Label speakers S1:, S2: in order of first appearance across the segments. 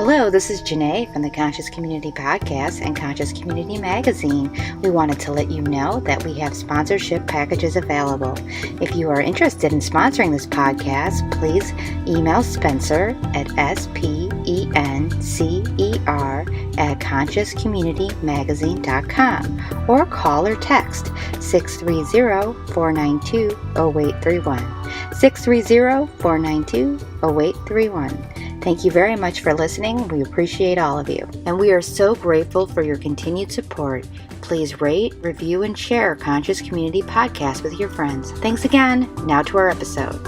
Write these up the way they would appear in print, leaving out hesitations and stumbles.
S1: Hello, this is Janae from the Conscious Community Podcast and Conscious Community Magazine. We wanted to let you know that we have sponsorship packages available. If you are interested in sponsoring this podcast, please email Spencer at SPENCER@consciouscommunitymagazine.com or call or text 630-492-0831. 630-492-0831. Thank you very much for listening. We appreciate all of you. And we are so grateful for your continued support. Please rate, review, and share Conscious Community Podcast with your friends. Thanks again. Now to our episode.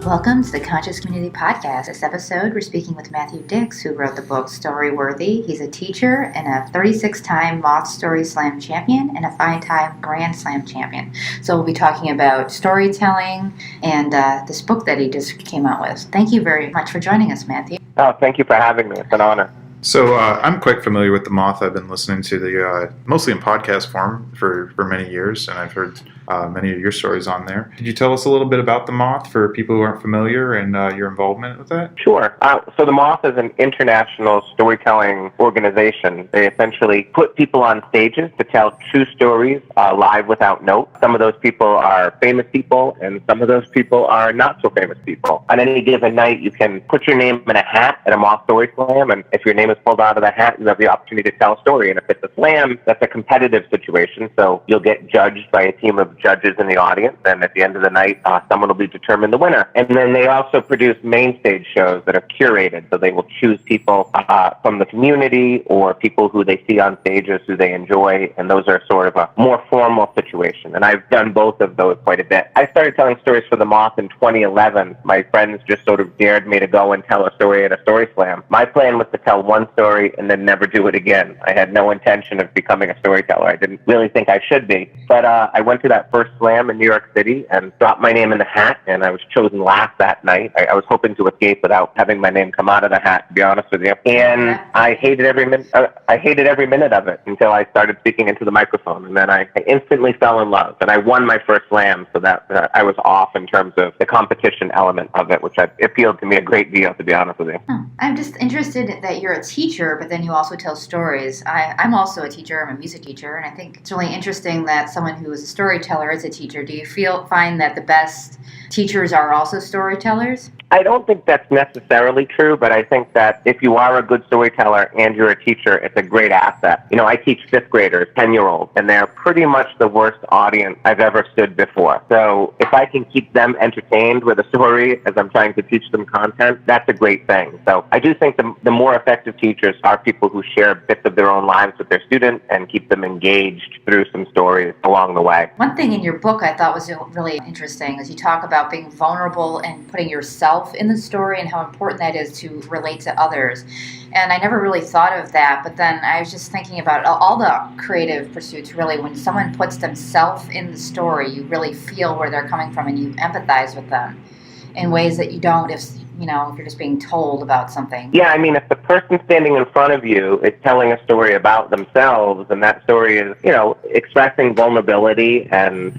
S1: Welcome to the Conscious Community Podcast. This episode, we're speaking with Matthew Dix, who wrote the book Storyworthy. He's a teacher and a 36-time Moth Story Slam champion and a 5-time Grand Slam champion. So we'll be talking about storytelling and this book that he just came out with. Thank you very much for joining us, Matthew.
S2: Oh, thank you for having me. It's an honor.
S3: So I'm quite familiar with the Moth. I've been listening to the mostly in podcast form for many years, and I've heard many of your stories on there. Could you tell us a little bit about the Moth for people who aren't familiar and your involvement with that?
S2: Sure. So the Moth is an international storytelling organization. They essentially put people on stages to tell true stories live without notes. Some of those people are famous people, and some of those people are not so famous people. On any given night, you can put your name in a hat at a Moth Story Slam, and if your name is pulled out of the hat, you have the opportunity to tell a story. And if it's a slam, that's a competitive situation, so you'll get judged by a team of judges in the audience, and at the end of the night, someone will be determined the winner. And then they also produce main stage shows that are curated, so they will choose people from the community or people who they see on stages who they enjoy, and those are sort of a more formal situation. And I've done both of those quite a bit. I started telling stories for the Moth in 2011. My friends just sort of dared me to go and tell a story at a story slam. My plan was to tell one story and then never do it again. I had no intention of becoming a storyteller. I didn't really think I should be. But I went to that first slam in New York City and dropped my name in the hat, and I was chosen last that night. I was hoping to escape without having my name come out of the hat, to be honest with you. And I hated every minute of it until I started speaking into the microphone, and then I instantly fell in love. And I won my first slam, so that I was off in terms of the competition element of it, which appealed to me a great deal, to be honest with you.
S1: I'm just interested that you're a teacher, but then you also tell stories. I'm also a teacher. I'm a music teacher, and I think it's really interesting that someone who is a storyteller is a teacher. Do you find that the best teachers are also storytellers?
S2: I don't think that's necessarily true, but I think that if you are a good storyteller and you're a teacher, it's a great asset. You know, I teach 5th graders, 10-year-olds, and they're pretty much the worst audience I've ever stood before. So if I can keep them entertained with a story as I'm trying to teach them content, that's a great thing. So I do think the more effective teachers are people who share bits of their own lives with their students and keep them engaged through some stories along the way.
S1: One thing in your book I thought was really interesting is you talk about being vulnerable and putting yourself in the story and how important that is to relate to others. And I never really thought of that, but then I was just thinking about all the creative pursuits, really. When someone puts themselves in the story, you really feel where they're coming from and you empathize with them in ways that you don't if you're just being told about something.
S2: Yeah, I mean, if the person standing in front of you is telling a story about themselves, and that story is, expressing vulnerability and,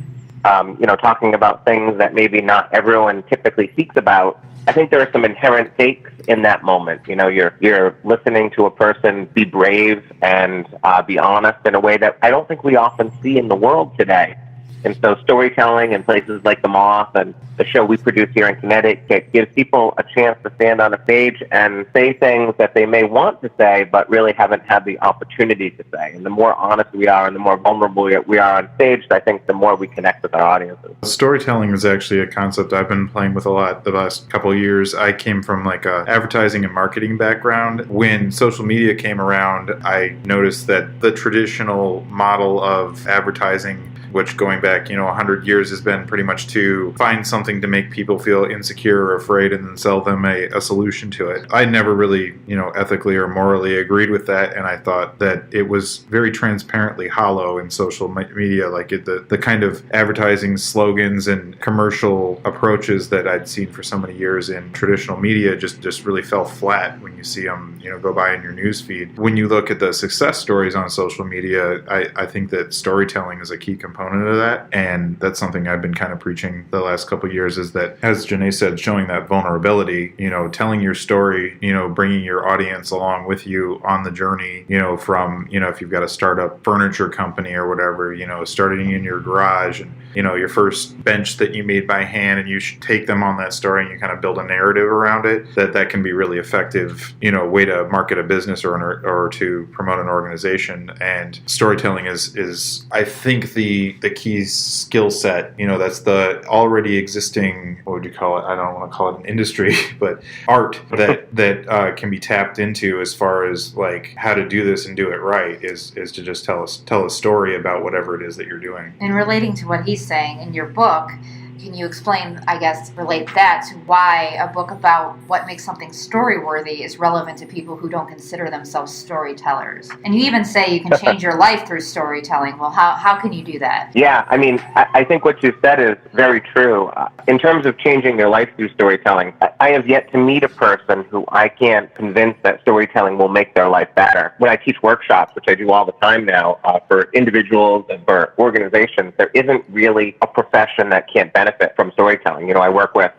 S2: talking about things that maybe not everyone typically speaks about, I think there are some inherent stakes in that moment. You're listening to a person be brave and be honest in a way that I don't think we often see in the world today. And so storytelling in places like the Moth and the show we produce here in Connecticut gives people a chance to stand on a stage and say things that they may want to say but really haven't had the opportunity to say. And the more honest we are and the more vulnerable we are on stage, I think the more we connect with our audiences.
S3: Storytelling is actually a concept I've been playing with a lot the last couple of years. I came from like a advertising and marketing background. When social media came around, I noticed that the traditional model of advertising, which going back, 100 years, has been pretty much to find something to make people feel insecure or afraid and then sell them a solution to it. I never really, ethically or morally agreed with that, and I thought that it was very transparently hollow in social media, like the kind of advertising slogans and commercial approaches that I'd seen for so many years in traditional media just really fell flat when you see them, go by in your news feed. When you look at the success stories on social media, I think that storytelling is a key component component of that. And that's something I've been kind of preaching the last couple of years, is that, as Janae said, showing that vulnerability, telling your story, bringing your audience along with you on the journey, from, if you've got a startup furniture company or whatever, starting in your garage and, your first bench that you made by hand, and you should take them on that story and you kind of build a narrative around it, that can be really effective, way to market a business or to promote an organization. And storytelling is I think the key skill set, that's the already existing, what would you call it? I don't want to call it an industry, but art that can be tapped into as far as like how to do this and do it right is to just tell a story about whatever it is that you're doing.
S1: And relating to what he's saying in your book, can you explain, I guess, relate that to why a book about what makes something story-worthy is relevant to people who don't consider themselves storytellers? And you even say you can change your life through storytelling. Well, how can you do that?
S2: Yeah, I think what you said is very true. In terms of changing your life through storytelling, I have yet to meet a person who I can't convince that storytelling will make their life better. When I teach workshops, which I do all the time now, for individuals and for organizations, there isn't really a profession that can't benefit from storytelling. I work with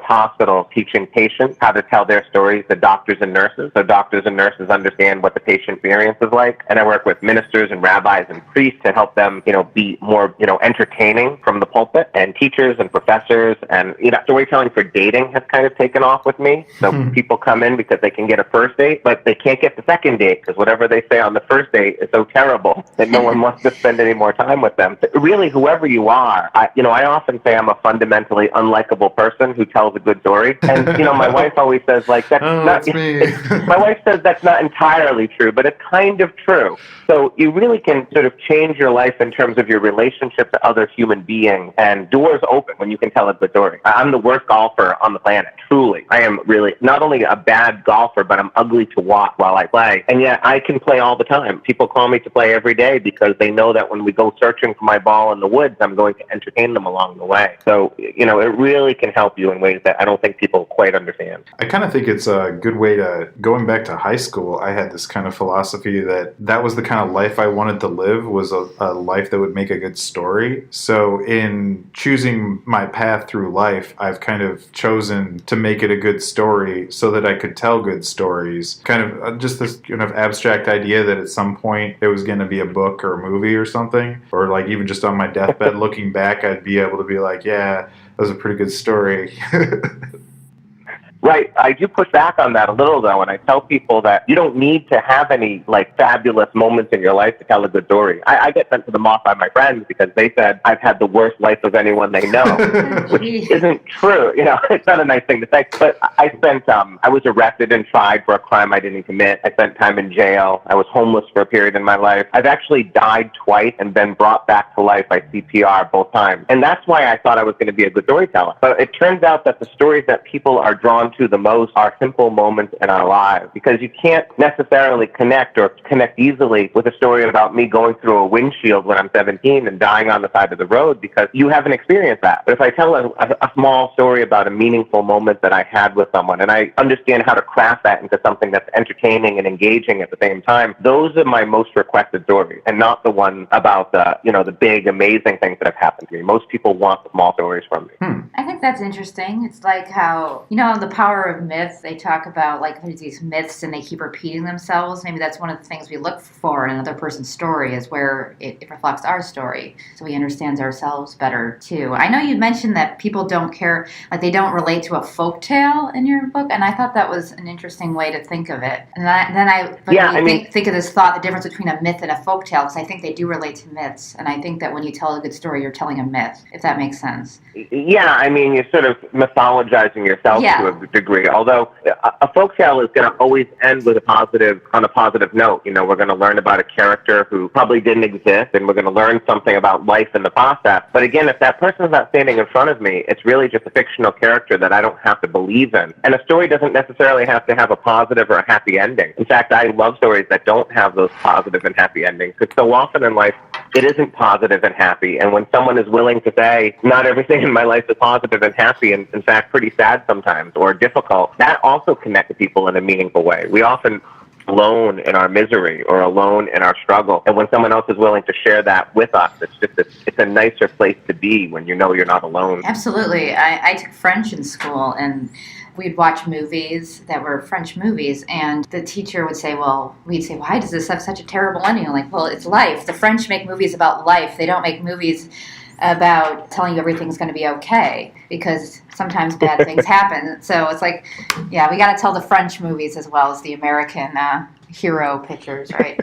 S2: hospitals teaching patients how to tell their stories to doctors and nurses, so doctors and nurses understand what the patient experience is like. And I work with ministers and rabbis and priests to help them, be more, entertaining from the pulpit, and teachers and professors. And storytelling for dating has kind of taken off with me. So people come in because they can get a first date, but they can't get the second date because whatever they say on the first date is so terrible that no one wants to spend any more time with them. But really, whoever you are, I often say I'm a fundamentally unlikable person who tells a good story. And, my wife always says, like, that's me. My wife says that's not entirely true, but it's kind of true. So you really can sort of change your life in terms of your relationship to other human beings, and doors open when you can tell a good story. I'm the worst golfer on the planet, truly. I am really not only a bad golfer, but I'm ugly to watch while I play. And yet I can play all the time. People call me to play every day because they know that when we go searching for my ball in the woods, I'm going to entertain them along the way. So, it really can help you in ways that I don't think people quite understand.
S3: I kind of think it's a good way to, going back to high school, I had this kind of philosophy that was the kind of life I wanted to live, was a life that would make a good story. So in choosing my path through life, I've kind of chosen to make it a good story so that I could tell good stories. Kind of just this kind of abstract idea that at some point there was going to be a book or a movie or something, or like even just on my deathbed looking back, I'd be able to be like, yeah, that was a pretty good story.
S2: Right. I do push back on that a little, though, and I tell people that you don't need to have any, fabulous moments in your life to tell a good story. I get sent to the Moth by my friends because they said I've had the worst life of anyone they know, which isn't true. It's not a nice thing to say. But I was arrested and tried for a crime I didn't commit. I spent time in jail. I was homeless for a period in my life. I've actually died twice and been brought back to life by CPR both times. And that's why I thought I was going to be a good storyteller. But it turns out that the stories that people are drawn to the most are simple moments in our lives, because you can't necessarily connect easily with a story about me going through a windshield when I'm 17 and dying on the side of the road, because you haven't experienced that. But if I tell a small story about a meaningful moment that I had with someone, and I understand how to craft that into something that's entertaining and engaging at the same time, those are my most requested stories, and not the ones about the big, amazing things that have happened to me. Most people want the small stories from me.
S1: I think that's interesting. It's like how, the power of myth, they talk about there's these myths and they keep repeating themselves. Maybe that's one of the things we look for in another person's story, is where it reflects our story, so we understand ourselves better too. I know you mentioned that people don't care, they don't relate to a folk tale in your book, and I thought that was an interesting way to think of it. And then I think of this thought, the difference between a myth and a folk tale, because I think they do relate to myths, and I think that when you tell a good story, you're telling a myth, if that makes sense.
S2: Yeah, you're sort of mythologizing yourself to a degree. Although a folktale is going to always end on a positive note. We're going to learn about a character who probably didn't exist, and we're going to learn something about life in the process. But again, if that person's not standing in front of me, it's really just a fictional character that I don't have to believe in. And a story doesn't necessarily have to have a positive or a happy ending. In fact, I love stories that don't have those positive and happy endings, because so often in life, it isn't positive and happy. And when someone is willing to say, not everything in my life is positive and happy, and in fact pretty sad sometimes or difficult, that also connects people in a meaningful way. We often alone in our misery or alone in our struggle. And when someone else is willing to share that with us, it's a nicer place to be when you know you're not alone.
S1: Absolutely. I took French in school, and we'd watch movies that were French movies, and the teacher would say, we'd say, why does this have such a terrible ending? I'm like, well, it's life. The French make movies about life. They don't make movies about telling you everything's going to be okay, because sometimes bad things happen. So it's like, yeah, we got to tell the French movies as well as the American hero pictures, right?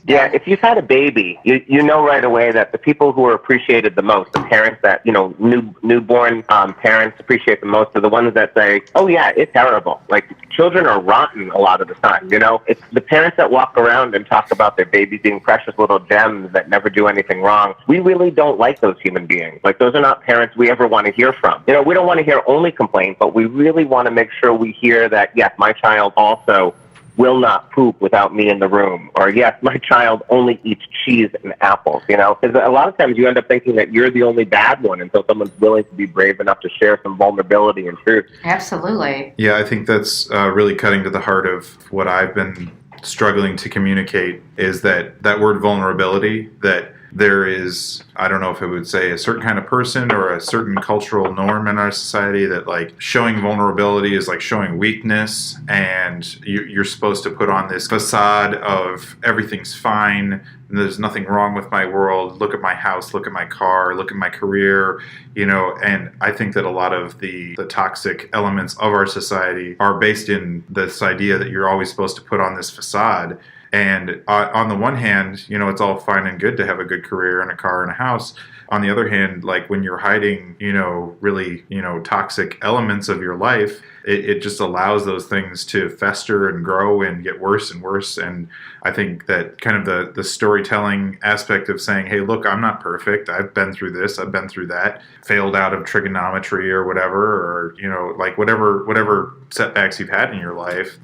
S2: Yeah, if you've had a baby, you know right away that the people who are appreciated the most, the parents that, newborn parents appreciate the most, are the ones that say, oh yeah, it's terrible. Like, children are rotten a lot of the time, It's the parents that walk around and talk about their babies being precious little gems that never do anything wrong. We really don't like those human beings. Like, those are not parents we ever want to hear from. We don't want to hear only complaint, but we really want to make sure we hear that, yes, my child also will not poop without me in the room, or yes, my child only eats cheese and apples, Because a lot of times you end up thinking that you're the only bad one until someone's willing to be brave enough to share some vulnerability and truth.
S1: Absolutely.
S3: Yeah, I think that's really cutting to the heart of what I've been struggling to communicate, is that word vulnerability, that there is, I don't know if it would say a certain kind of person or a certain cultural norm in our society that, like, showing vulnerability is like showing weakness, and you're supposed to put on this facade of everything's fine, there's nothing wrong with my world, look at my house, look at my car, look at my career, and I think that a lot of the toxic elements of our society are based in this idea that you're always supposed to put on this facade. And on the one hand, it's all fine and good to have a good career and a car and a house. On the other hand, like, when you're hiding, really, toxic elements of your life, it just allows those things to fester and grow and get worse and worse. And I think that kind of the storytelling aspect of saying, hey, look, I'm not perfect. I've been through this. I've been through that. Failed out of trigonometry or whatever, or, like, whatever setbacks you've had in your life,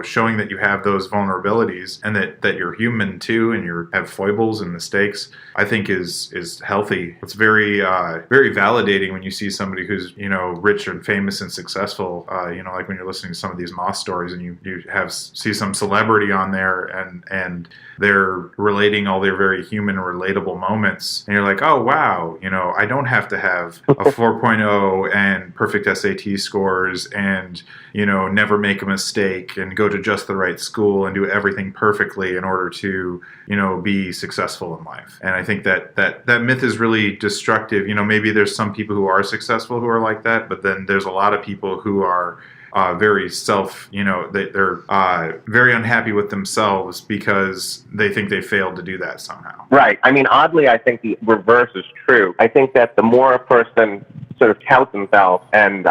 S3: showing that you have those vulnerabilities and that you're human too, and you have foibles and mistakes, I think is healthy. It's very, very validating when you see somebody who's, rich and famous and successful, like when you're listening to some of these Moth stories and you see some celebrity on there and they're relating all their very human and relatable moments, and you're like, oh wow, I don't have to have a 4.0 and perfect SAT scores and never make a mistake and go to just the right school and do everything perfectly in order to be successful in life. And I think that myth is really destructive. Maybe there's some people who are successful who are like that, but then there's a lot of people who are very they're very unhappy with themselves because they think they failed to do that somehow.
S2: Right. I mean, oddly, I think the reverse is true. I think that the more a person sort of touts themselves and,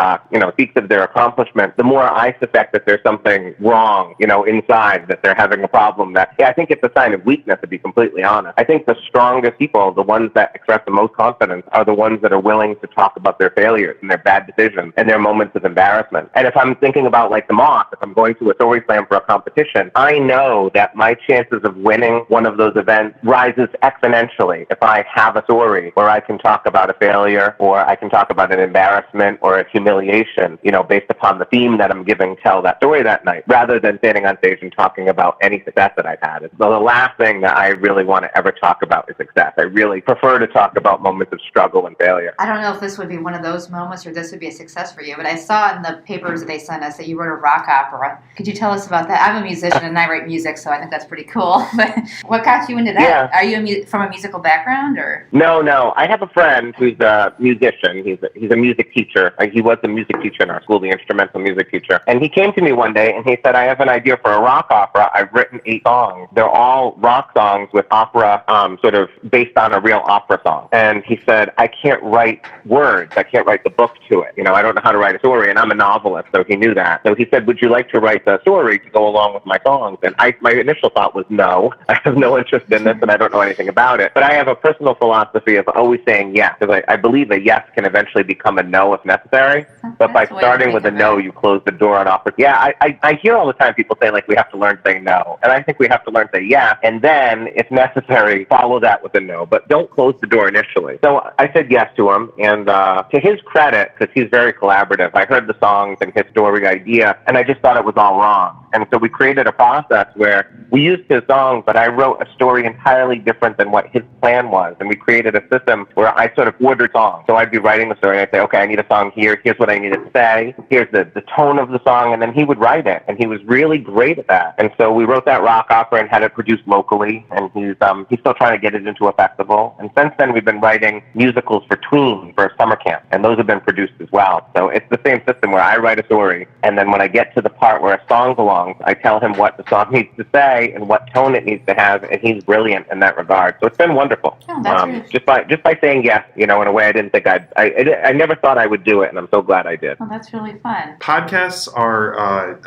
S2: speaks of their accomplishment, the more I suspect that there's something wrong, inside, that they're having a problem. I think it's a sign of weakness, to be completely honest. I think the strongest people, the ones that express the most confidence, are the ones that are willing to talk about their failures and their bad decisions and their moments of embarrassment. And if I'm thinking about, like, the Moth, if I'm going to a story slam for a competition, I know that my chances of winning one of those events rises exponentially if I have a story where I can talk about a failure, or I can talk about an embarrassment or a humiliation, based upon the theme that I'm giving, tell that story that night, rather than standing on stage and talking about any success that I've had. The last thing that I really want to ever talk about is success. I really prefer to talk about moments of struggle and failure.
S1: I don't know if this would be one of those moments or this would be a success for you, but I saw in the papers that they sent us that you wrote a rock opera. Could you tell us about that? I'm a musician and I write music, so I think that's pretty cool. But what got you into that?
S2: Yeah.
S1: Are you from a musical background, or?
S2: No. I have a friend who's a musician. He's a music teacher. He was a music teacher in our school, the instrumental music teacher. And he came to me one day and he said, I have an idea for a rock opera. I've written 8 songs. They're all rock songs with opera, sort of based on a real opera song. And he said, I can't write words. I can't write the book to it. I don't know how to write a story, and I'm a novelist, so he knew that. So he said, would you like to write the story to go along with my songs? And my initial thought was, no, I have no interest in this and I don't know anything about it. But I have a personal philosophy of always saying yes, because I believe a yes can eventually become a no if necessary. But by starting with a no, you close the door on offers. Yeah, I hear all the time people say, like, we have to learn to say no. And I think we have to learn to say yes, and then, if necessary, follow that with a no. But don't close the door initially. So I said yes to him, and to his credit, because he's very collaborative, I heard the songs and his story idea, and I just thought it was all wrong. And so we created a process where we used his songs, but I wrote a story entirely different than what his plan was. And we created a system where I sort of ordered songs. So I'd be writing the story and I'd say, okay, I need a song here. Here's what I need to say. Here's the tone of the song. And then he would write it. And he was really great at that. And so we wrote that rock opera and had it produced locally. And he's still trying to get it into a festival. And since then, we've been writing musicals for tweens for summer camp. And those have been produced as well. So it's the same system where I write a story. And then when I get to the part where a song belongs, I tell him what the song needs to say and what tone it needs to have. And he's brilliant in that regard. So it's been wonderful.
S1: Oh, that's really...
S2: just by saying yes, in a way I didn't think I never thought I would do it. And I'm so glad I did.
S1: Oh, that's really fun.
S3: Podcasts are,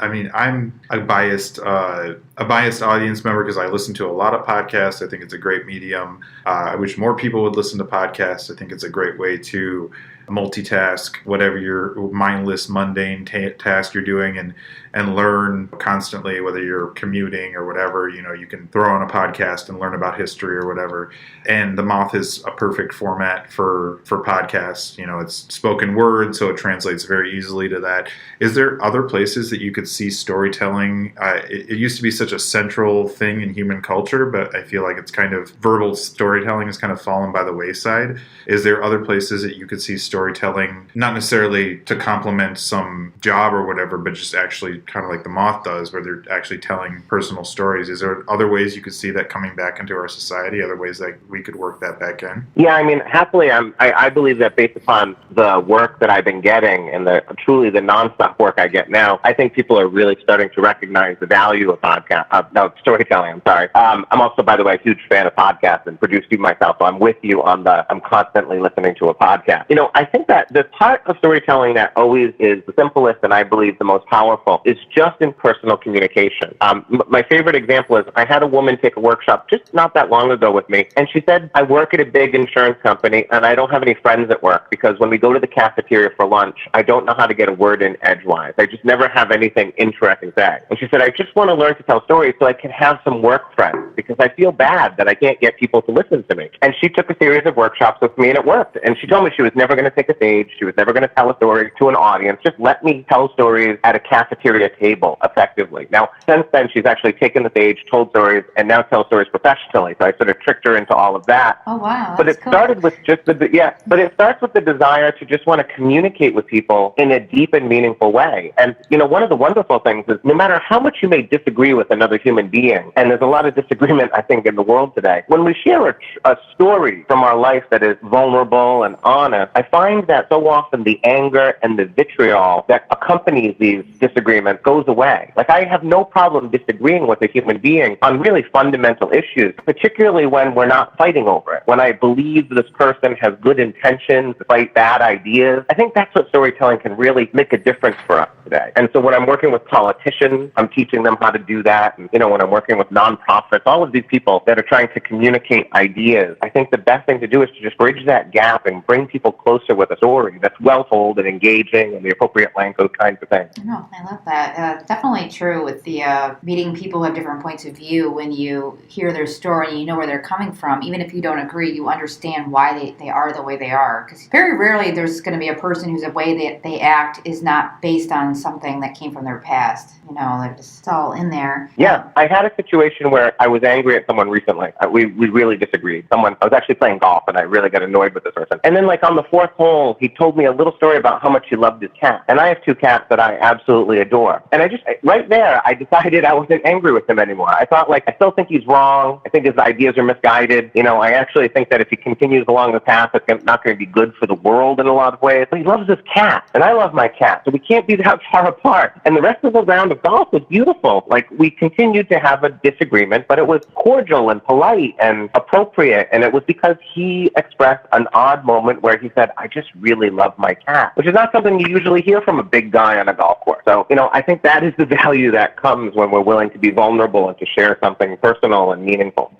S3: I'm a biased audience member because I listen to a lot of podcasts. I think it's a great medium. I wish more people would listen to podcasts. I think it's a great way to multitask whatever your mindless, mundane task you're doing and learn constantly, whether you're commuting or whatever. You can throw on a podcast and learn about history or whatever. And the Moth is a perfect format for podcasts. It's spoken word, so it translates very easily to that. Is there other places that you could see storytelling? It used to be such a central thing in human culture, but I feel like it's kind of verbal storytelling has kind of fallen by the wayside. Is there other places that you could see storytelling, not necessarily to complement some job or whatever, but just actually kind of like the Moth does, where they're actually telling personal stories? Is there other ways you could see that coming back into our society, other ways that we could work that back in?
S2: Yeah, happily, I believe that based upon the work that I've been getting and truly the nonstop work I get now, I think people are really starting to recognize the value of storytelling. I'm sorry. I'm also, by the way, a huge fan of podcasts and produce you myself, so I'm with you on I'm constantly listening to a podcast. I think that the part of storytelling that always is the simplest and I believe the most powerful is just in personal communication. My favorite example is I had a woman take a workshop just not that long ago with me, and she said, I work at a big insurance company and I don't have any friends at work because when we go to the cafeteria for lunch, I don't know how to get a word in edgewise. I just never have anything interesting to say. And she said, I just want to learn to tell stories so I can have some work friends because I feel bad that I can't get people to listen to me. And she took a series of workshops with me and it worked. And she told me she was never going to take a stage. She was never going to tell a story to an audience. Just let me tell stories at a cafeteria table effectively. Now, since then, she's actually taken the stage, told stories, and now tells stories professionally. So I sort of tricked her into all of that.
S1: Oh, wow.
S2: But it started with just but it starts with the desire to just want to communicate with people in a deep and meaningful way. And, one of the wonderful things is no matter how much you may disagree with another human being, and there's a lot of disagreement, I think, in the world today, when we share a story from our life that is vulnerable and honest, I find that so often the anger and the vitriol that accompanies these disagreements goes away. Like, I have no problem disagreeing with a human being on really fundamental issues, particularly when we're not fighting over it. When I believe this person has good intentions to fight bad ideas, I think that's what storytelling can really make a difference for us today. And so when I'm working with politicians, I'm teaching them how to do that. And, when I'm working with nonprofits, all of these people that are trying to communicate ideas, I think the best thing to do is to just bridge that gap and bring people closer with a story that's well told and engaging and the appropriate length, those kinds of things.
S1: No, I love that. Definitely true with the meeting people who have different points of view. When you hear their story and you know where they're coming from, even if you don't agree, you understand why they are the way they are. Because very rarely there's going to be a person whose way that they act is not based on something that came from their past. It's all in there.
S2: Yeah, I had a situation where I was angry at someone recently. We really disagreed. I was actually playing golf and I really got annoyed with this person. And then on the fourth hole, he told me a little story about how much he loved his cat. And I have two cats that I absolutely adore. And right there, I decided I wasn't angry with him anymore. I thought, I still think he's wrong. I think his ideas are misguided. I actually think that if he continues along the path, it's not going to be good for the world in a lot of ways. But he loves his cat, and I love my cat. So we can't be that far apart. And the rest of the round of golf was beautiful. We continued to have a disagreement, but it was cordial and polite and appropriate. And it was because he expressed an odd moment where he said, I just really love my cat, which is not something you usually hear from a big guy on a golf course. So, I think that is the value that comes when we're willing to be vulnerable and to share something personal and meaningful.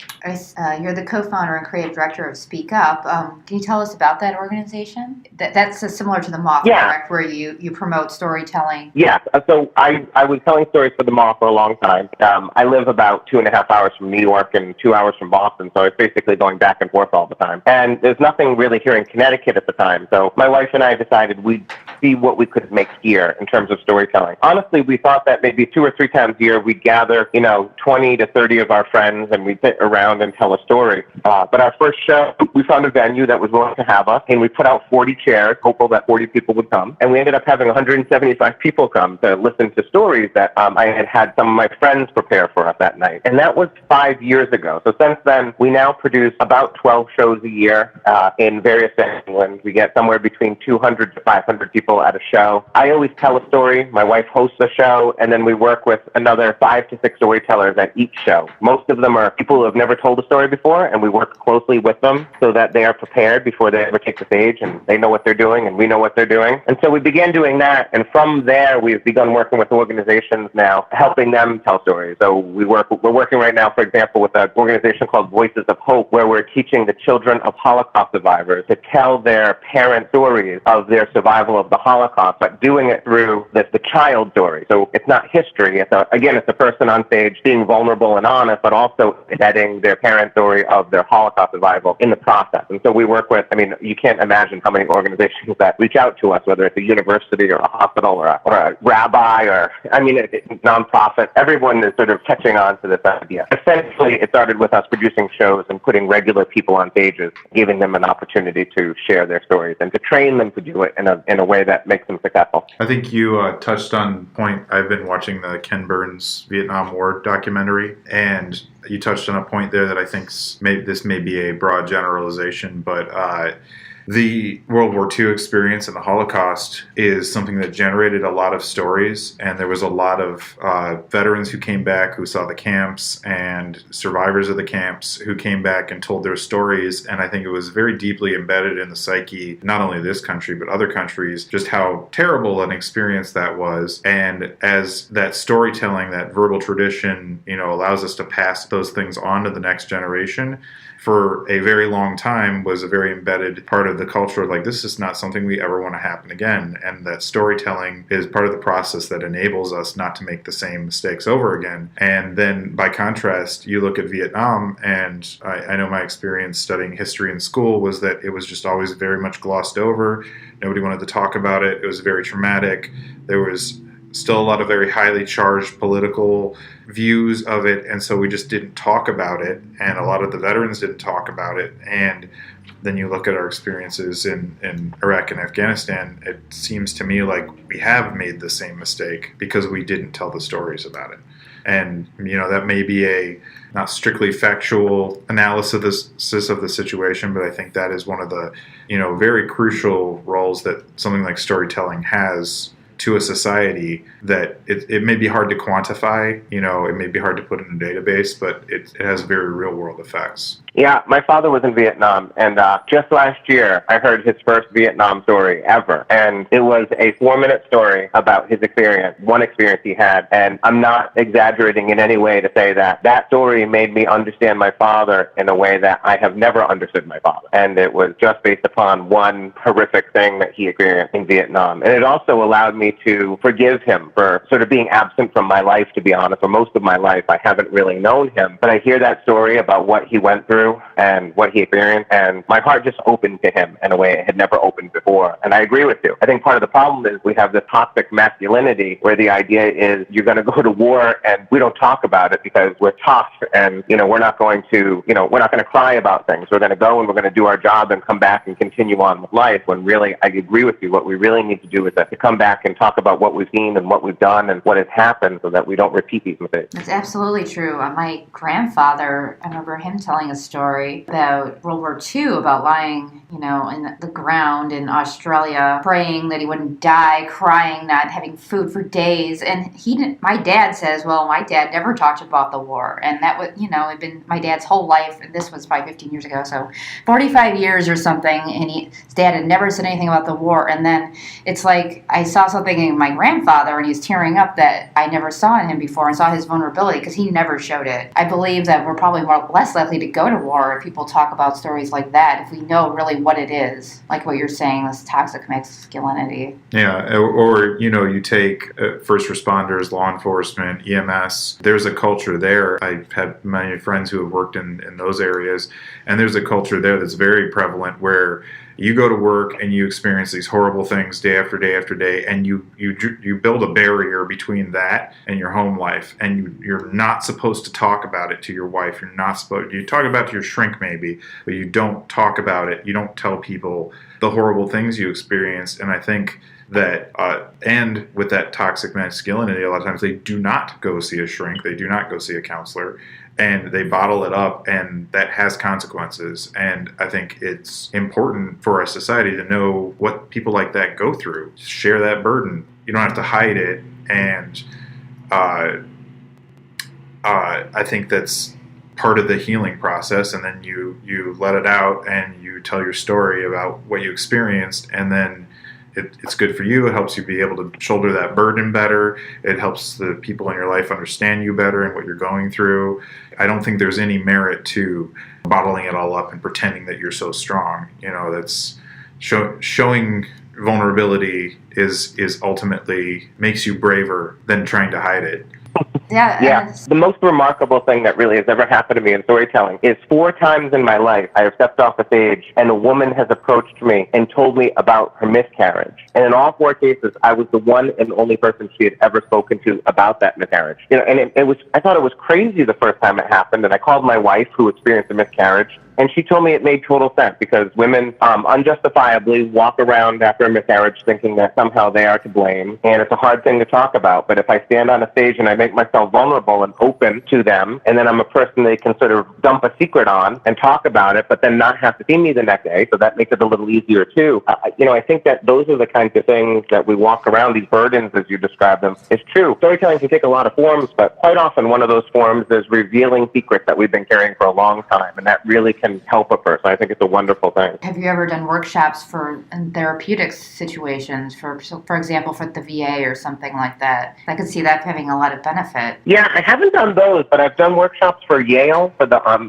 S1: You're the co-founder and creative director of Speak Up. Can you tell us about that organization? That's similar to the Moth, correct, where you promote storytelling?
S2: Yes. So I was telling stories for the Moth for a long time. I live about 2.5 hours from New York and 2 hours from Boston, so I was basically going back and forth all the time. And there's nothing really here in Connecticut at the time. So my wife and I decided we'd see what we could make here in terms of storytelling. Honestly, we thought that maybe 2 or 3 times a year we'd gather, 20 to 30 of our friends and we'd sit around and tell a story. But our first show, we found a venue that was willing to have us, and we put out 40 chairs, hopeful that 40 people would come. And we ended up having 175 people come to listen to stories that I had some of my friends prepare for us that night. And that was 5 years ago. So since then, we now produce about 12 shows a year in various venues. England. We get somewhere between 200 to 500 people at a show. I always tell a story. My wife hosts a show, and then we work with another 5 to 6 storytellers at each show. Most of them are people who have never told a story before, and we work closely with them so that they are prepared before they ever take the stage, and they know what they're doing, and we know what they're doing. And so we began doing that, and from there, we've begun working with organizations now, helping them tell stories. So we're working right now, for example, with an organization called Voices of Hope, where we're teaching the children of Holocaust survivors to tell their parent stories of their survival of the Holocaust, but doing it through the child story. So it's not history. It's a person on stage being vulnerable and honest, but also embedding their parent story of their Holocaust survival in the process. And so we work with, you can't imagine how many organizations that reach out to us, whether it's a university or a hospital or a rabbi or, nonprofit. Everyone is sort of catching on to this idea. Essentially, it started with us producing shows and putting regular people on stages, giving them an opportunity to share their stories and to train them to do it in a way that makes them successful.
S3: I think you touched on a point. I've been watching the Ken Burns Vietnam War documentary, and you touched on a point there that I think this may be a broad generalization, but the World War II experience and the Holocaust is something that generated a lot of stories, and there was a lot of veterans who came back who saw the camps and survivors of the camps who came back and told their stories, and I think it was very deeply embedded in the psyche, not only this country but other countries, just how terrible an experience that was. And as that storytelling, that verbal tradition, allows us to pass those things on to the next generation, for a very long time was a very embedded part of the culture. Like, this is not something we ever want to happen again. And that storytelling is part of the process that enables us not to make the same mistakes over again. And then by contrast, you look at Vietnam, and I know my experience studying history in school was that it was just always very much glossed over. Nobody wanted to talk about it. It was very traumatic. There was still a lot of very highly charged political views of it, and so we just didn't talk about it, and a lot of the veterans didn't talk about it. And then you look at our experiences in Iraq and Afghanistan, it seems to me like we have made the same mistake because we didn't tell the stories about it. And, that may be a not strictly factual analysis of the situation, but I think that is one of the, very crucial roles that something like storytelling has to a society, that it may be hard to quantify, it may be hard to put in a database, but it has very real world effects.
S2: Yeah, my father was in Vietnam, and just last year I heard his first Vietnam story ever, and it was a 4-minute story about his experience, one experience he had, and I'm not exaggerating in any way to say that story made me understand my father in a way that I have never understood my father, and it was just based upon one horrific thing that he experienced in Vietnam. And it also allowed me to forgive him for sort of being absent from my life, to be honest. For most of my life, I haven't really known him, but I hear that story about what he went through and what he experienced, and my heart just opened to him in a way it had never opened before. And I agree with you. I think part of the problem is we have this toxic masculinity where the idea is you're going to go to war and we don't talk about it because we're tough, and we're not going to cry about things. We're going to go and we're going to do our job and come back and continue on with life, when really, I agree with you, what we really need to do is to come back and talk about what we've seen and what we've done and what has happened so that we don't repeat these mistakes.
S1: It's absolutely true. My grandfather, I remember him telling a story about World War II, about lying, in the ground in Australia, praying that he wouldn't die, crying, not having food for days. And my dad says, well, my dad never talked about the war. And that would, had been my dad's whole life. And this was probably 15 years ago, so 45 years or something. And his dad had never said anything about the war. And then it's like I saw something in my grandfather, and he's tearing up that I never saw in him before, and saw his vulnerability because he never showed it. I believe that we're probably less likely to go to war if people talk about stories like that, if we know really what it is, like what you're saying, this toxic masculinity.
S3: Yeah, or you take first responders, law enforcement, EMS. There's a culture there. I've had many friends who have worked in those areas, and there's a culture there that's very prevalent where you go to work and you experience these horrible things day after day after day, and you build a barrier between that and your home life, and you're not supposed to talk about it to your wife. You're not supposed. You talk about it to your shrink maybe, but you don't talk about it. You don't tell people the horrible things you experienced. And I think that, and with that toxic masculinity, a lot of times they do not go see a shrink, they do not go see a counselor, and they bottle it up, and that has consequences. And I think it's important for our society to know what people like that go through. Share that burden. You don't have to hide it. And I think that's part of the healing process. And then you let it out and you tell your story about what you experienced, and then it's good for you. It helps you be able to shoulder that burden better. It helps the people in your life understand you better and what you're going through. I don't think there's any merit to bottling it all up and pretending that you're so strong. That's showing vulnerability is ultimately makes you braver than trying to hide it.
S1: Yeah.
S2: The most remarkable thing that really has ever happened to me in storytelling is 4 times in my life I have stepped off a stage and a woman has approached me and told me about her miscarriage. And in all 4 cases, I was the one and only person she had ever spoken to about that miscarriage. And I thought it was crazy the first time it happened. And I called my wife, who experienced a miscarriage, and she told me it made total sense, because women unjustifiably walk around after a miscarriage thinking that somehow they are to blame, and it's a hard thing to talk about. But if I stand on a stage and I make myself vulnerable and open to them, and then I'm a person they can sort of dump a secret on and talk about it, but then not have to see me the next day, so that makes it a little easier too. I think that those are the kinds of things that we walk around, these burdens as you describe them, is true. Storytelling can take a lot of forms, but quite often one of those forms is revealing secrets that we've been carrying for a long time, and that really can help a person. I think it's a wonderful thing.
S1: Have you ever done workshops in therapeutic situations, for example, for the VA or something like that? I could see that having a lot of benefit.
S2: Yeah, I haven't done those, but I've done workshops for Yale, for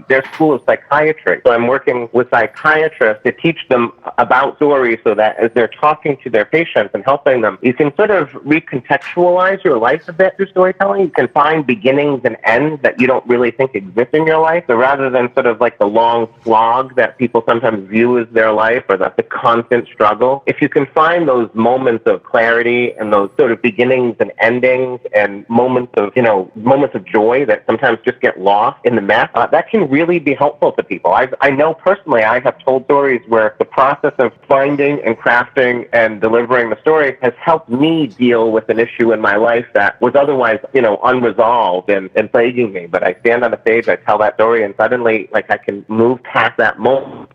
S2: their school of psychiatry. So I'm working with psychiatrists to teach them about stories, so that as they're talking to their patients and helping them, you can sort of recontextualize your life a bit through storytelling. You can find beginnings and ends that you don't really think exist in your life. So rather than sort of like the long slog that people sometimes view as their life, or the constant struggle, if you can find those moments of clarity and those sort of beginnings and endings and moments of joy that sometimes just get lost in the mess, that can really be helpful to people. I know personally I have told stories where the process of finding and crafting and delivering the story has helped me deal with an issue in my life that was otherwise, unresolved and plaguing me. But I stand on a stage, I tell that story, and suddenly, I can move past that moment,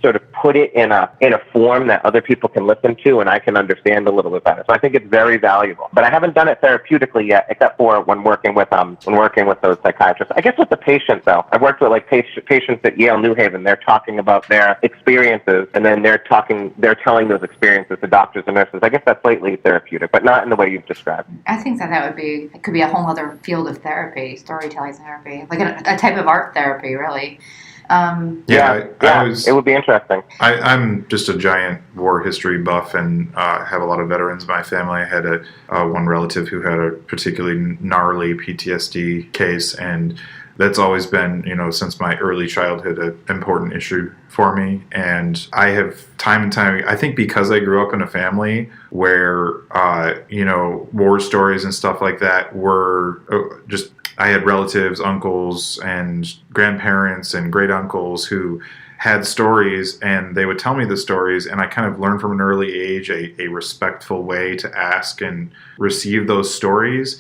S2: sort of put it in a form that other people can listen to and I can understand a little bit better. So I think it's very valuable. But I haven't done it therapeutically yet, except for when working with those psychiatrists. I guess with the patients, though, I've worked with patients at Yale New Haven. They're talking about their experiences, and then they're telling those experiences to doctors and nurses. I guess that's slightly therapeutic, but not in the way you've described.
S1: I think it could be a whole other field of therapy, storytelling therapy, like a type of art therapy, really.
S2: It would be interesting.
S3: I'm just a giant war history buff, and have a lot of veterans in my family. I had one relative who had a particularly gnarly PTSD case, and that's always been, since my early childhood, an important issue for me. And I have time and time, I think because I grew up in a family where, war stories and stuff like that were just, I had relatives, uncles, and grandparents and great uncles who had stories, and they would tell me the stories, and I kind of learned from an early age a respectful way to ask and receive those stories.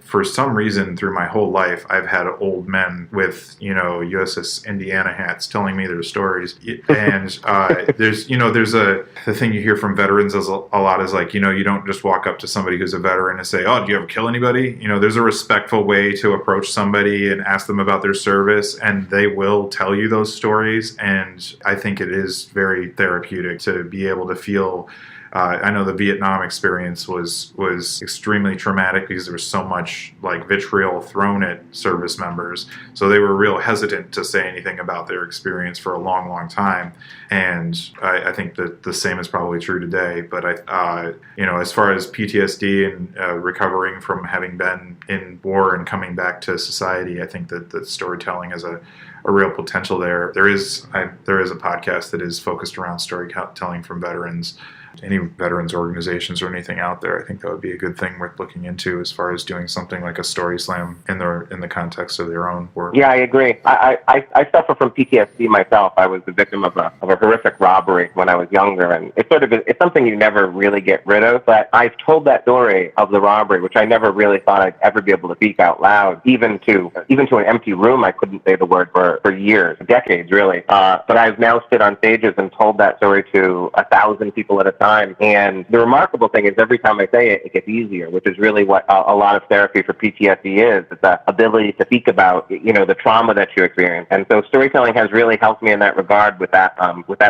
S3: For some reason, through my whole life, I've had old men with, USS Indiana hats telling me their stories. And the thing you hear from veterans a lot is you don't just walk up to somebody who's a veteran and say, oh, do you ever kill anybody? There's a respectful way to approach somebody and ask them about their service, and they will tell you those stories. And I think it is very therapeutic to be able to feel. I know the Vietnam experience was extremely traumatic because there was so much vitriol thrown at service members. So they were real hesitant to say anything about their experience for a long, long time. And I think that the same is probably true today. But as far as PTSD and recovering from having been in war and coming back to society, I think that storytelling is a a real potential there. There is a podcast that is focused around storytelling from veterans. Any veterans organizations or anything out there, I think that would be a good thing worth looking into as far as doing something like a story slam in the context of their own work.
S2: Yeah, I agree. I suffer from PTSD myself. I was the victim of a horrific robbery when I was younger, and it's something you never really get rid of. But I've told that story of the robbery, which I never really thought I'd ever be able to speak out loud, even to an empty room. I couldn't say the word for years, decades, really. But I've now stood on stages and told that story to 1,000 people at a time. And the remarkable thing is every time I say it, it gets easier, which is really what a lot of therapy for PTSD is. It's the ability to speak about, the trauma that you experience. And so storytelling has really helped me in that regard with that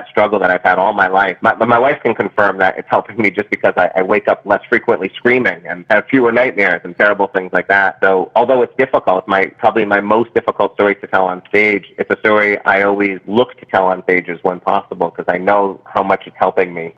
S2: struggle that I've had all my life. My wife can confirm that it's helping me just because I wake up less frequently screaming and have fewer nightmares and terrible things like that. So although it's difficult, it's probably my most difficult story to tell on stage. It's a story I always look to tell on stages when possible because I know how much it's helping me,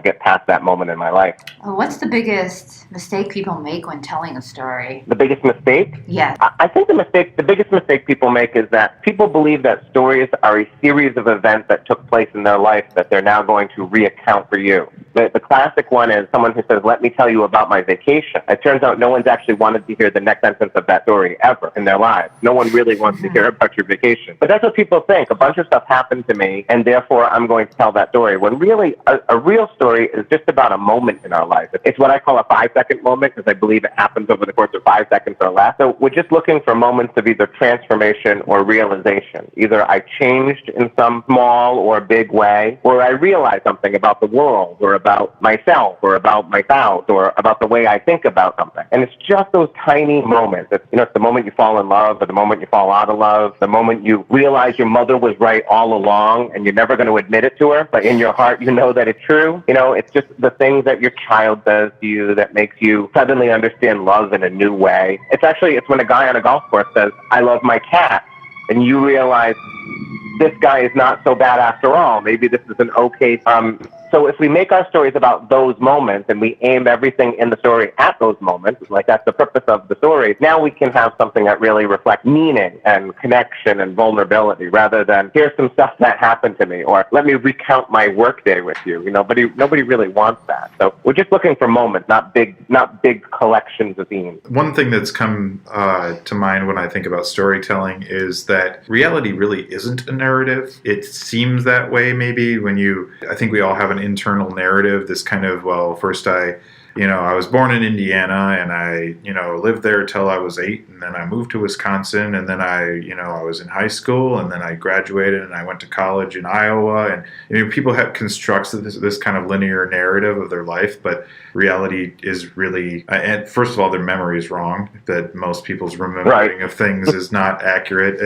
S2: get past that moment in my life.
S1: Well, what's the biggest mistake people make when telling a story?
S2: The biggest mistake?
S1: Yes.
S2: I think the biggest mistake people make is that people believe that stories are a series of events that took place in their life that they're now going to recount for you. The classic one is someone who says, "Let me tell you about my vacation." It turns out no one's actually wanted to hear the next sentence of that story ever in their lives. No one really wants to hear about your vacation. But that's what people think. A bunch of stuff happened to me, and therefore I'm going to tell that story. When really, a real story is just about a moment in our life. It's what I call a 5-second moment because I believe it happens over the course of 5 seconds or less. So we're just looking for moments of either transformation or realization. Either I changed in some small or big way, or I realized something about the world, or about myself, or about my spouse, or about the way I think about something. And it's just those tiny moments. It's the moment you fall in love, or the moment you fall out of love, the moment you realize your mother was right all along, and you're never going to admit it to her, but in your heart you know that it's true. It's just the things that your child does to you that makes you suddenly understand love in a new way. It's when a guy on a golf course says, "I love my cat," and you realize this guy is not so bad after all. Maybe this is an okay. So if we make our stories about those moments and we aim everything in the story at those moments, like that's the purpose of the story, now we can have something that really reflects meaning and connection and vulnerability rather than here's some stuff that happened to me or let me recount my workday with you. Nobody really wants that. So we're just looking for moments, not big collections of themes.
S3: One thing that's come to mind when I think about storytelling is that reality really isn't a narrative. It seems that way maybe I think we all have an internal narrative, this kind of, first I was born in Indiana and I, lived there till I was 8 and then I moved to Wisconsin and then I was in high school and then I graduated and I went to college in Iowa and, people have constructed this kind of linear narrative of their life, but reality is really, and first of all, their memory is wrong, that most people's remembering of things is not accurate.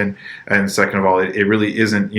S3: And second of all, it really isn't,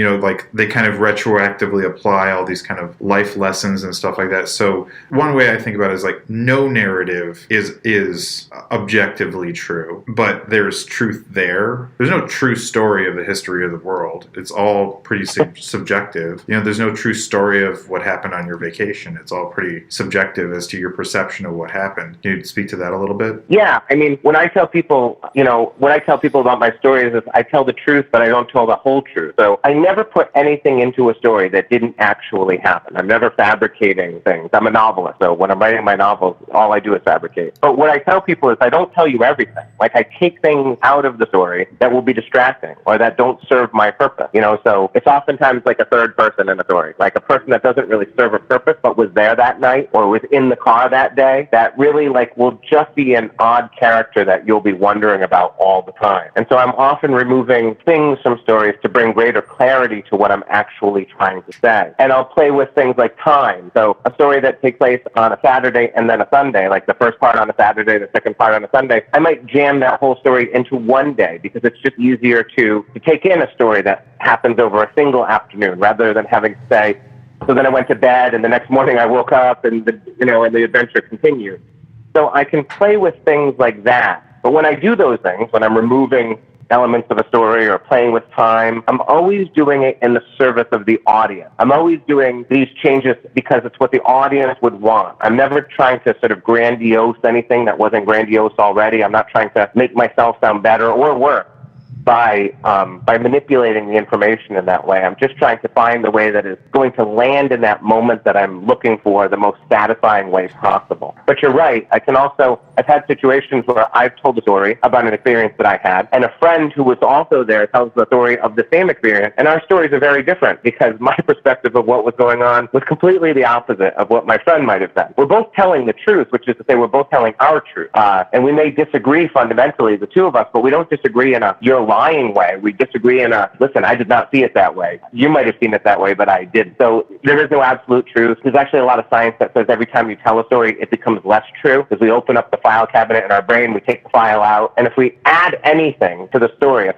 S3: they kind of retroactively apply all these kind of life lessons and stuff like that. So one way I think about it is no narrative is objectively true, but there's truth there. There's no true story of the history of the world. It's all pretty subjective. There's no true story of what happened on your vacation. It's all pretty subjective as to your perception of what happened. Can you speak to that a little bit?
S2: Yeah, when I tell people, about my stories, is I tell the truth, but I don't tell the whole truth. So I never put anything into a story that didn't actually happen. I'm never fabricating things. I'm a novelist, so when I'm writing my novels, all I do is fabricate. But what I tell people is I don't tell you everything. I take things out of the story that will be distracting or that don't serve my purpose. So it's oftentimes like a third person in a story, like a person that doesn't really serve a purpose but was there that night or was in the car that day, that really will just be an odd character that you'll be wondering about all the time. And so I'm often removing things from stories to bring greater clarity to what I'm actually trying to say. And I'll play with things like time. So a story that takes place on a Saturday and then a Sunday, like the first part on a Saturday, the second part on a Sunday, I might jam that whole story into one day because it's just easier to take in a story that happens over a single afternoon rather than having to say, so then I went to bed and the next morning I woke up and the adventure continued. So I can play with things like that. But when I do those things, when I'm removing elements of a story or playing with time, I'm always doing it in the service of the audience. I'm always doing these changes because it's what the audience would want. I'm never trying to sort of grandiose anything that wasn't grandiose already. I'm not trying to make myself sound better or worse. by manipulating the information in that way. I'm just trying to find the way that is going to land in that moment that I'm looking for the most satisfying way possible. But you're right. I've had situations where I've told a story about an experience that I had, and a friend who was also there tells the story of the same experience, and our stories are very different because my perspective of what was going on was completely the opposite of what my friend might have said. We're both telling the truth, which is to say we're both telling our truth. And we may disagree fundamentally, the two of us, but we don't disagree in a you're lying way. We disagree in a, listen, I did not see it that way. You might have seen it that way, but I didn't. So there is no absolute truth. There's actually a lot of science that says every time you tell a story, it becomes less true because we open up the file cabinet in our brain, we take the file out, and if we add anything to the story,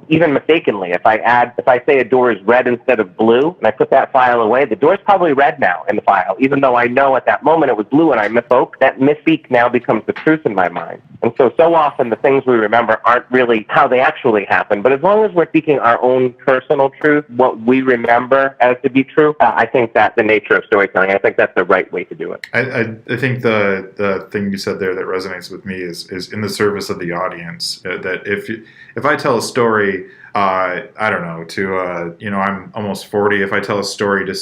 S2: even mistakenly, if I say a door is red instead of blue, and I put that file away, the door's probably red now in the file, even though I know at that moment it was blue and I misspoke. That misspeak now becomes the truth in my mind. And so often the things we remember aren't really how they actually happen, but as long as we're speaking our own personal truth, what we remember as to be true, I think that's the nature of storytelling. I think that's the right way to do it.
S3: I think the thing you said there that resonates with me is in the service of the audience. That if I tell a story, I don't know, I'm almost 40. If I tell a story to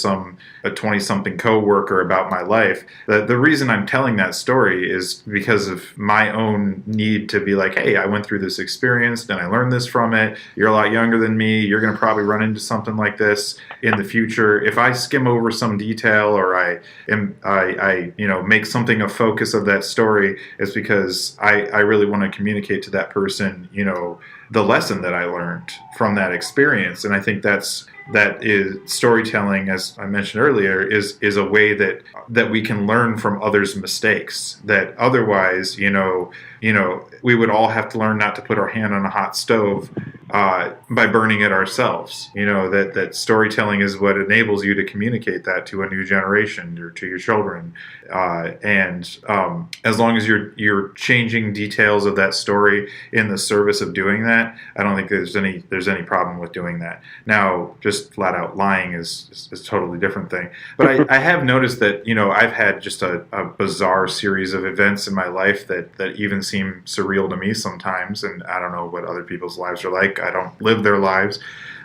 S3: a 20-something coworker about my life, the reason I'm telling that story is because of my own need to be like, hey, I went through this experience and I learned this from it. You're a lot younger than me. You're going to probably run into something like this in the future. If I skim over some detail or I make something a focus of that story, it's because I really want to communicate to that person, the lesson that I learned from that experience. And I think that is storytelling, as I mentioned earlier, is a way that we can learn from others' mistakes. That otherwise, we would all have to learn not to put our hand on a hot stove by burning it ourselves. That storytelling is what enables you to communicate that to a new generation or to your children. And as long as you're changing details of that story in the service of doing that, I don't think there's any problem with doing that. Now, just flat out lying is a totally different thing. But I have noticed that I've had just a bizarre series of events in my life that even seem surreal to me sometimes, and I don't know what other people's lives are like. I don't live their lives.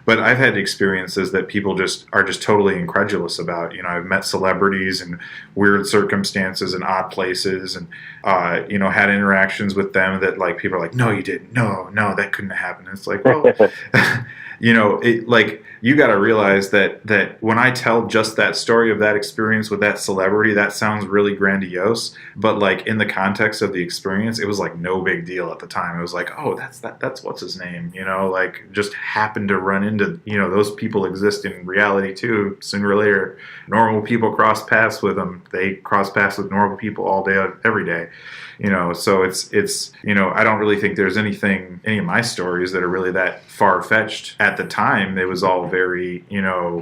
S3: But I've had experiences that people are just totally incredulous about. I've met celebrities in weird circumstances and odd places, and had interactions with them that like people are like, no, you didn't, no, that couldn't have happened. And it's like, well, you got to realize that when I tell just that story of that experience with that celebrity, that sounds really grandiose. But like in the context of the experience, it was like no big deal at the time. It was like, oh, that's what's his name, just happened to run into, those people exist in reality too. Sooner or later, normal people cross paths with them. They cross paths with normal people all day, every day. So it's I don't really think there's any of my stories that are really that far-fetched. At the time, it was all very,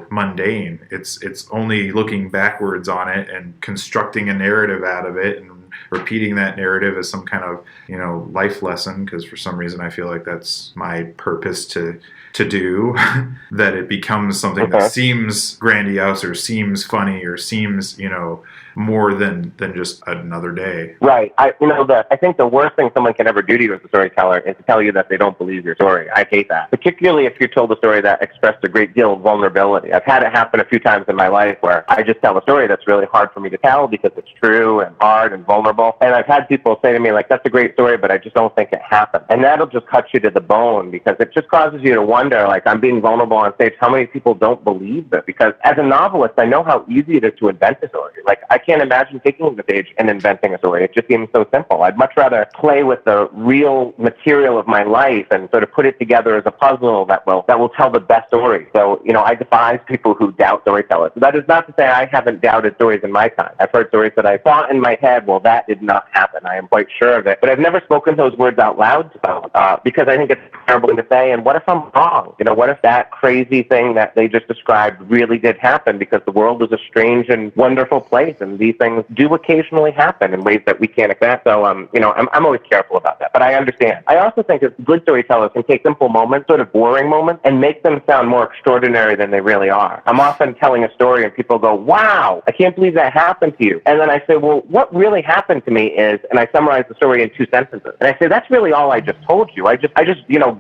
S3: mundane. It's only looking backwards on it and constructing a narrative out of it and repeating that narrative as some kind of, life lesson, because for some reason I feel like that's my purpose to do, that it becomes something that seems grandiose or seems funny or seems, more than just another day.
S2: Right. I think the worst thing someone can ever do to you as a storyteller is to tell you that they don't believe your story. I hate that, particularly if you're told a story that expressed a great deal of vulnerability. I've had it happen a few times in my life where I just tell a story that's really hard for me to tell because it's true and hard and vulnerable. And I've had people say to me, like, that's a great story, but I just don't think it happened. And that'll just cut you to the bone because it just causes you to wonder, like, I'm being vulnerable on stage. How many people don't believe this? Because as a novelist, I know how easy it is to invent a story. Like, I can't imagine taking the stage and inventing a story. It just seems so simple. I'd much rather play with the real material of my life and sort of put it together as a puzzle that will tell the best story. So, I despise people who doubt storytellers. That is not to say I haven't doubted stories in my time. I've heard stories that I thought in my head, well, that did not happen. I am quite sure of it. But I've never spoken those words out loud to someone because I think it's a terrible thing to say. And what if I'm wrong? What if that crazy thing that they just described really did happen because the world was a strange and wonderful place and and these things do occasionally happen in ways that we can't expect. So, I'm always careful about that, but I understand. I also think that good storytellers can take simple moments, sort of boring moments, and make them sound more extraordinary than they really are. I'm often telling a story and people go, "Wow, I can't believe that happened to you." And then I say, "Well, what really happened to me is," and I summarize the story in 2 sentences. And I say, "That's really all I just told you. I just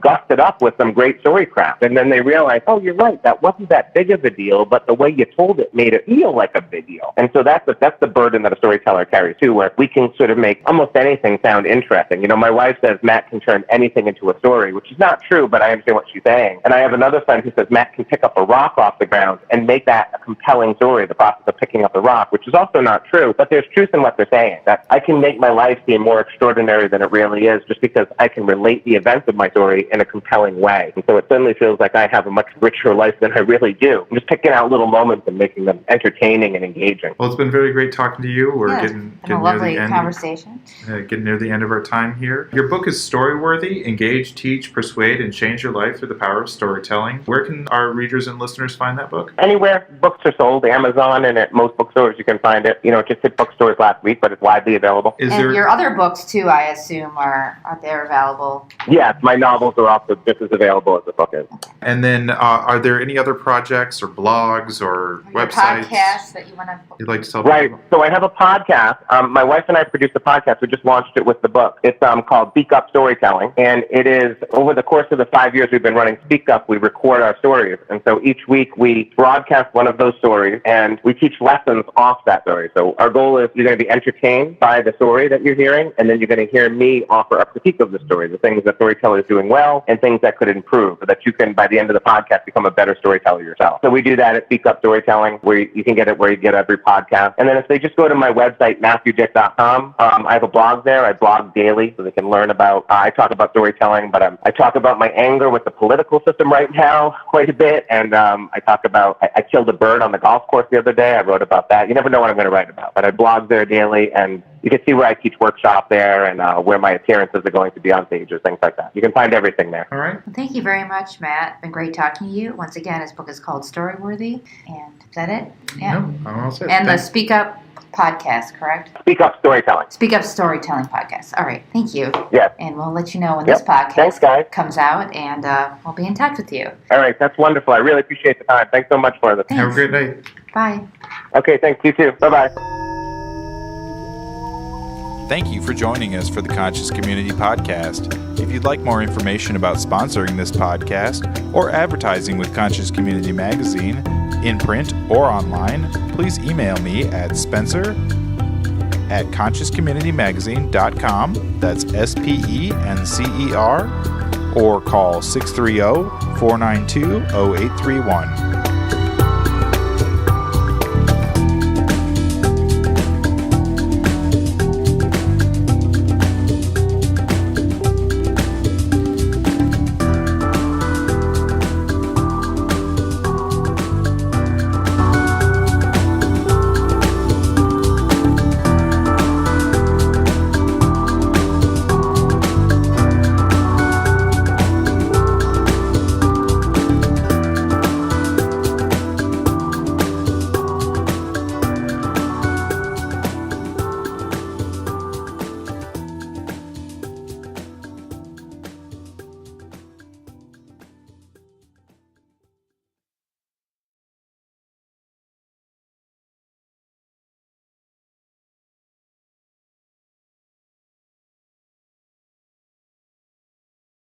S2: gussed it up with some great story craft." And then they realize, "Oh, you're right. That wasn't that big of a deal, but the way you told it made it feel like a big deal." And so that's the burden that a storyteller carries too, where we can sort of make almost anything sound interesting. My wife says Matt can turn anything into a story, which is not true, but I understand what she's saying. And I have another friend who says Matt can pick up a rock off the ground and make that a compelling story, the process of picking up the rock, which is also not true, but there's truth in what they're saying, that I can make my life seem more extraordinary than it really is just because I can relate the events of my story in a compelling way. And so it suddenly feels like I have a much richer life than I really do. I'm just picking out little moments and making them entertaining and engaging.
S3: Well, it's been very great talking to you. We're
S1: getting a lovely conversation.
S3: Getting near the end of our time here. Your book is Storyworthy: Engage, Teach, Persuade, and Change Your Life Through the Power of Storytelling. Where can our readers and listeners find that book?
S2: Anywhere books are sold, Amazon, and at most bookstores you can find it. It just hit bookstores last week, but it's widely available.
S1: Your other books too, I assume, are there available?
S2: Yes, my novels are also just as available as the book is.
S3: And then are there any other projects or blogs or websites?
S1: Podcasts that you'd
S3: like to tell people?
S2: Right. So I have a podcast. My wife and I produced a podcast. We just launched it with the book. It's called Speak Up Storytelling. And it is, over the course of the 5 years we've been running Speak Up, we record our stories. And so each week we broadcast one of those stories and we teach lessons off that story. So our goal is you're going to be entertained by the story that you're hearing, and then you're going to hear me offer a critique of the story, the things that storytellers are doing well and things that could improve, so that you can, by the end of the podcast, become a better storyteller yourself. So we do that at Speak Up Storytelling, where you can get it where you get every podcast. And then if they just go to my website, MatthewDick.com, I have a blog there. I blog daily so they can learn about, I talk about storytelling, but I talk about my anger with the political system right now quite a bit. And I talk about, I killed a bird on the golf course the other day. I wrote about that. You never know what I'm going to write about, but I blog there daily, and you can see where I teach workshop there and where my appearances are going to be on stages, things like that. You can find everything there.
S3: All right.
S1: Well, thank you very much, Matt. It's been great talking to you. Once again, his book is called Storyworthy. And is that it? Yeah.
S3: No, I'm all set.
S1: And the Speak Up podcast, correct?
S2: Speak Up Storytelling.
S1: Speak Up Storytelling podcast. All right. Thank you.
S2: Yes.
S1: And we'll let you know when this podcast
S2: Thanks, guys.
S1: comes out, and we'll be in touch with you.
S2: All right. That's wonderful. I really appreciate the time. Thanks so much for this.
S3: Have a great night.
S1: Bye.
S2: Okay. Thanks. You too. Bye-bye.
S4: Thank you for joining us for the Conscious Community Podcast. If you'd like more information about sponsoring this podcast or advertising with Conscious Community Magazine, in print or online, please email me at spencer@consciouscommunitymagazine.com. That's SPENCER, or call 630-492-0831.